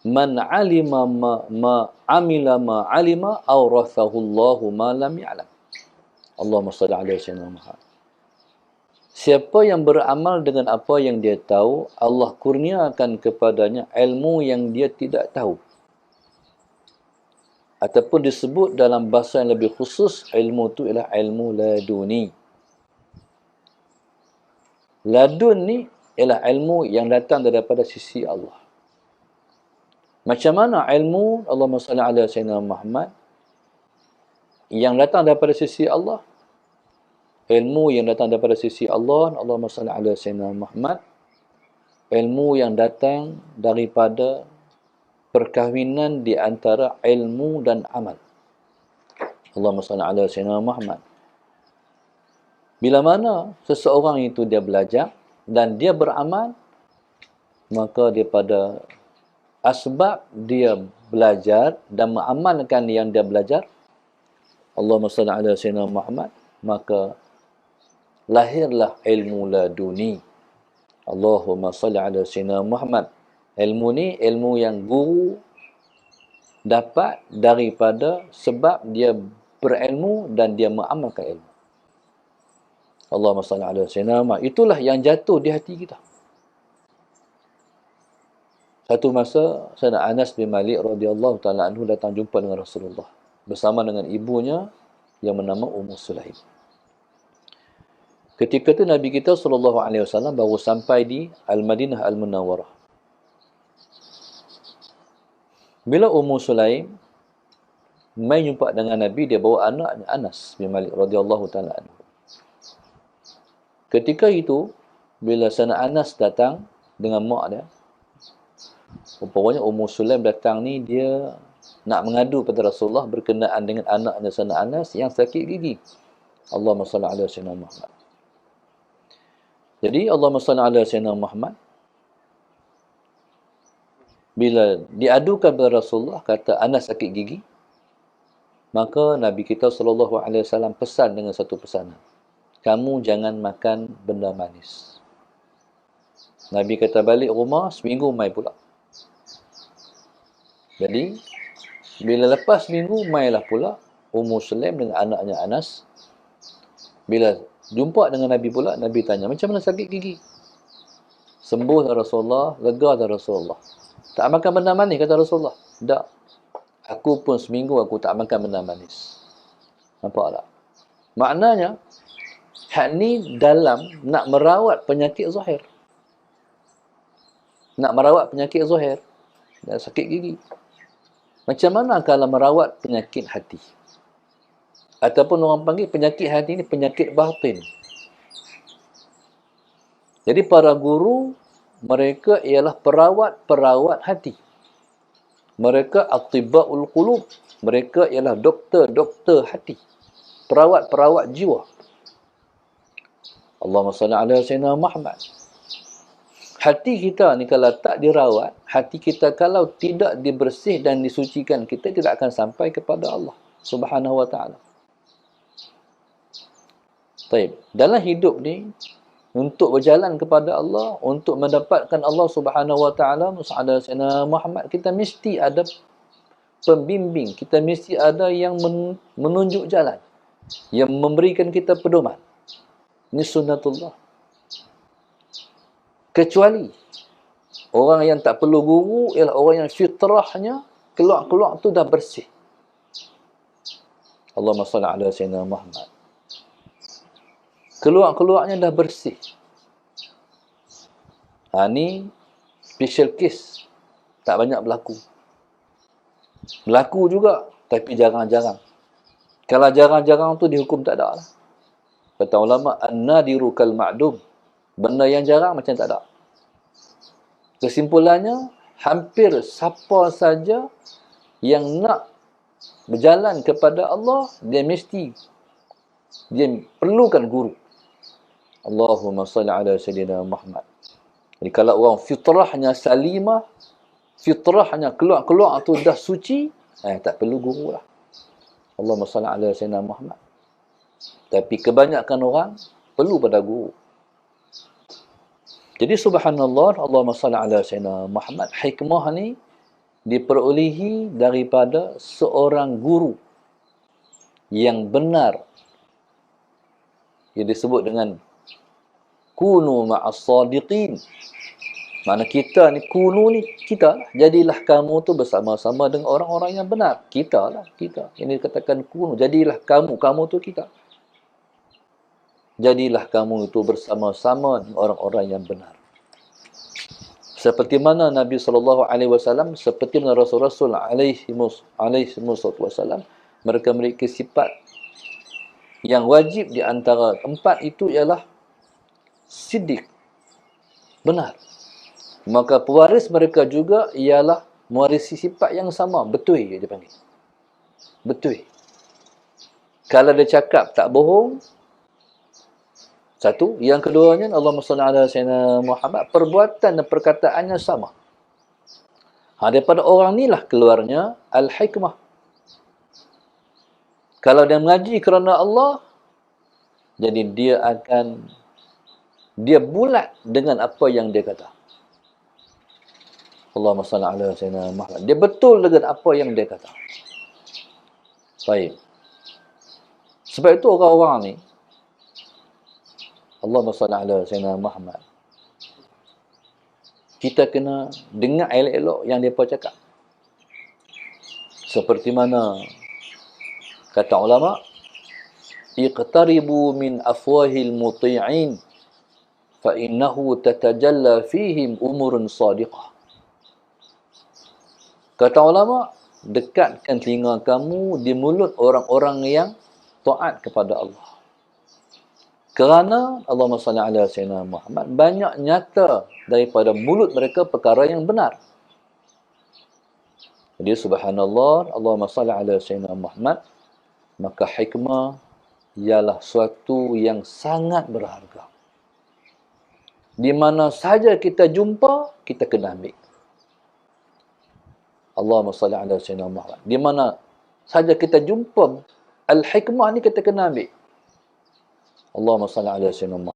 Man alima ma amila ma alima awrathahu Allahu ma lam ya'lam. Allahumma salli ala sayyidina Muhammad. Siapa yang beramal dengan apa yang dia tahu, Allah kurniakan kepadanya ilmu yang dia tidak tahu. Ataupun disebut dalam bahasa yang lebih khusus, ilmu itu ialah ilmu laduni. Ladun ni ialah ilmu yang datang daripada sisi Allah. Macam mana ilmu, Allahumma salli ala sayyidina Muhammad, yang datang daripada sisi Allah? Ilmu yang datang daripada sisi Allah, Allahumma salli ala sayyidina Muhammad, ilmu yang datang daripada perkahwinan di antara ilmu dan amal. Allahumma salli ala sayyidina Muhammad. Bila mana seseorang itu dia belajar dan dia beramal, maka daripada asbab dia belajar dan mengamalkan yang dia belajar, Allahumma salli ala sayyidina Muhammad, maka lahirlah ilmu laduni. Allahumma salli ala sayyidina Muhammad. Ilmu ni ilmu yang guru dapat daripada sebab dia berilmu dan dia mengamalkan ilmu. Allahumma salli ala sayyidina Muhammad. Itulah yang jatuh di hati kita. Satu masa Sayyidina Anas bin Malik radhiyallahu taala anhu datang jumpa dengan Rasulullah bersama dengan ibunya yang bernama Ummu Sulaim. Ketika itu Nabi kita SAW baru sampai di Al-Madinah Al-Munawwarah. Bila Ummu Sulaim main jumpa dengan Nabi, dia bawa anaknya Anas bin Malik radhiyallahu taala anhu. Ketika itu, bila Sayyidina Anas datang dengan mak dia, rupanya Ummu Sulaim datang ni, dia nak mengadu pada Rasulullah berkenaan dengan anaknya Sayyidina Anas yang sakit gigi. Allahumma salli ala sayyidina Muhammad. Jadi, Allahumma salli ala sayyidina Muhammad, bila diadukan kepada Rasulullah, kata Anas sakit gigi, maka Nabi kita SAW pesan dengan satu pesanan. Kamu jangan makan benda manis. Nabi kata balik rumah, seminggu mai pula. Jadi, bila lepas seminggu, mailah pula Ummu Sulaim dengan anaknya Anas. Bila jumpa dengan Nabi pula, Nabi tanya, macam mana sakit gigi? Sembuh dah Rasulullah, lega dah Rasulullah. Tak makan benda manis, kata Rasulullah. Tak. Aku pun seminggu aku tak makan benda manis. Nampak tak? Maknanya, hak ni dalam nak merawat penyakit zahir. Nak merawat penyakit zahir. Dan sakit gigi. Macam mana kalau merawat penyakit hati? Ataupun orang panggil penyakit hati ni penyakit batin. Jadi para guru, mereka ialah perawat-perawat hati. Mereka atiba'ul qulub. Mereka ialah doktor-doktor hati. Perawat-perawat jiwa. Allahumma salli ala sayyidina Muhammad. Hati kita ni kalau tak dirawat, hati kita kalau tidak dibersih dan disucikan, kita tidak akan sampai kepada Allah Subhanahu wa taala. Baik, dalam hidup ni untuk berjalan kepada Allah, untuk mendapatkan Allah Subhanahu wa taala, Muhammad sayyidina Muhammad, kita mesti ada pembimbing, kita mesti ada yang menunjuk jalan, yang memberikan kita pedoman. Ini sunnatullah. Kecuali orang yang tak perlu guru ialah orang yang fitrahnya keluar-keluar tu dah bersih. Allahumma salli ala sayyidina Muhammad. Keluar-keluarnya dah bersih. Ni special case. Tak banyak berlaku. Berlaku juga, tapi jarang-jarang. Kalau jarang-jarang tu dihukum tak ada lah. Kata ulama, an-nadiru kal ma'dum. Benda yang jarang macam tak ada. Kesimpulannya, hampir siapa saja yang nak berjalan kepada Allah, dia perlukan guru. Allahumma salli ala sayyidina Muhammad. Jadi kalau orang fitrahnya salimah, fitrahnya keluar-keluar tu dah suci, tak perlu guru lah. Allahumma salli ala sayyidina Muhammad. Tapi kebanyakan orang perlu pada guru. Jadi subhanallah, Allahumma salli ala sayyidina Muhammad. Hikmah ni diperolehi daripada seorang guru yang benar, yang disebut dengan kunu ma'as sadiqin. Mana kita ni, kunu ni kita lah. Jadilah kamu tu bersama-sama dengan orang-orang yang benar. Kita lah, kita. Ini dikatakan kunu. Jadilah kamu tu kita. Jadilah kamu itu bersama-sama dengan orang-orang yang benar. Seperti mana Nabi SAW, seperti mana Rasul-Rasul alaihi wasallam, mereka memiliki sifat yang wajib di antara empat itu ialah siddiq, benar. Maka pewaris mereka juga ialah mewarisi sifat yang sama, betul dia panggil. Betul. Kalau dia cakap tak bohong, satu. Yang keduanya, Allahumma salli ala sayyidina Muhammad, perbuatan dan perkataannya sama. Daripada orang inilah keluarnya al-hikmah. Kalau dia mengaji kerana Allah, jadi dia bulat dengan apa yang dia kata. Allahumma salli ala sayyidina Muhammad. Dia betul dengan apa yang dia kata. Baik. Sebab itu orang-orang ni, Allahumma salli ala sayyidina Muhammad, kita kena dengar elok-elok yang mereka cakap. Seperti mana kata ulama, iqtaribu min afwahil muti'in fa innahu tatajalla fihim umurun sadiqah. Kata ulama, dekatkan telinga kamu di mulut orang-orang yang taat kepada Allah. Kerana Allahumma salli ala sayyidina Muhammad, banyak nyata daripada mulut mereka perkara yang benar. Jadi subhanallah, Allahumma salli ala sayyidina Muhammad, maka hikmah ialah suatu yang sangat berharga. Di mana saja kita jumpa, kita kena ambil. Allahumma salli ala sayyidina Muhammad. Di mana saja kita jumpa al-hikmah ni, kita kena ambil. Allahumma salli ala sayyidina Muhammad.